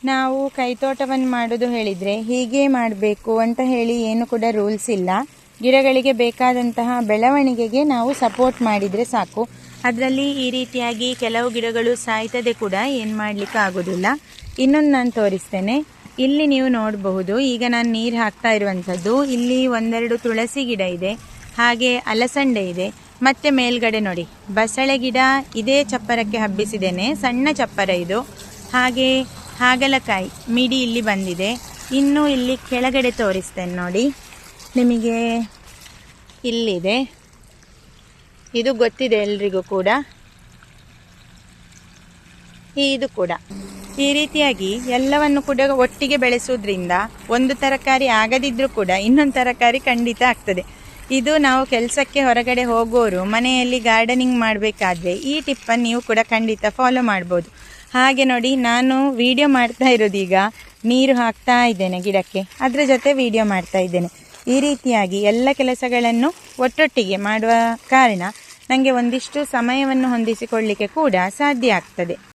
ನಾವು ಕೈತೋಟವನ್ನು ಮಾಡೋದು ಹೇಳಿದರೆ ಹೀಗೆ ಮಾಡಬೇಕು ಅಂತ ಹೇಳಿ ಏನು ಕೂಡ ರೂಲ್ಸ್ ಇಲ್ಲ. ಗಿಡಗಳಿಗೆ ಬೇಕಾದಂತಹ ಬೆಳವಣಿಗೆಗೆ ನಾವು ಸಪೋರ್ಟ್ ಮಾಡಿದರೆ ಸಾಕು. ಅದರಲ್ಲಿ ಈ ರೀತಿಯಾಗಿ ಕೆಲವು ಗಿಡಗಳು ಸಾಯ್ತದೆ ಕೂಡ, ಏನು ಮಾಡಲಿಕ್ಕೆ ಆಗೋದಿಲ್ಲ. ಇನ್ನೊಂದು ನಾನು ತೋರಿಸ್ತೇನೆ. ಇಲ್ಲಿ ನೀವು ನೋಡಬಹುದು, ಈಗ ನಾನು ನೀರು ಹಾಕ್ತಾ ಇರುವಂಥದ್ದು. ಇಲ್ಲಿ ಒಂದೆರಡು ತುಳಸಿ ಗಿಡ ಇದೆ, ಹಾಗೆ ಅಲಸಂಡೆ ಇದೆ, ಮತ್ತು ಮೇಲ್ಗಡೆ ನೋಡಿ ಬಸಳೆ ಗಿಡ ಇದೇ ಚಪ್ಪರಕ್ಕೆ ಹಬ್ಬಿಸಿದ್ದೇನೆ. ಸಣ್ಣ ಚಪ್ಪರ ಇದು. ಹಾಗೆ ಹಾಗಲಕಾಯಿ ಮಿಡಿ ಇಲ್ಲಿ ಬಂದಿದೆ. ಇನ್ನು ಇಲ್ಲಿ ಕೆಳಗಡೆ ತೋರಿಸ್ತೇನೆ ನೋಡಿ ನಿಮಗೆ. ಇಲ್ಲಿದೆ, ಇದು ಗೊತ್ತಿದೆ ಎಲ್ರಿಗೂ ಕೂಡ. ಇದು ಕೂಡ ಈ ರೀತಿಯಾಗಿ ಎಲ್ಲವನ್ನು ಕೂಡ ಒಟ್ಟಿಗೆ ಬೆಳೆಸೋದ್ರಿಂದ ಒಂದು ತರಕಾರಿ ಆಗದಿದ್ರೂ ಕೂಡ ಇನ್ನೊಂದು ತರಕಾರಿ ಖಂಡಿತ ಆಗ್ತದೆ. ಇದು ನಾವು ಕೆಲಸಕ್ಕೆ ಹೊರಗಡೆ ಹೋಗೋರು ಮನೆಯಲ್ಲಿ ಗಾರ್ಡನಿಂಗ್ ಮಾಡಬೇಕಾದ್ರೆ ಈ ಟಿಪ್ಪನ್ನು ನೀವು ಕೂಡ ಖಂಡಿತ ಫಾಲೋ ಮಾಡ್ಬೋದು. ಹಾಗೆ ನೋಡಿ, ನಾನು ವಿಡಿಯೋ ಮಾಡ್ತಾ ಇರೋದೀಗ ನೀರು ಹಾಕ್ತಾ ಇದ್ದೇನೆ ಗಿಡಕ್ಕೆ, ಅದರ ಜೊತೆ ವಿಡಿಯೋ ಮಾಡ್ತಾ ಇದ್ದೇನೆ. ಈ ರೀತಿಯಾಗಿ ಎಲ್ಲ ಕೆಲಸಗಳನ್ನು ಒಟ್ಟೊಟ್ಟಿಗೆ ಮಾಡುವ ಕಾರಣ ನನಗೆ ಒಂದಿಷ್ಟು ಸಮಯವನ್ನು ಹೊಂದಿಸಿಕೊಳ್ಳಲಿಕ್ಕೆ ಕೂಡ ಸಾಧ್ಯ ಆಗ್ತದೆ.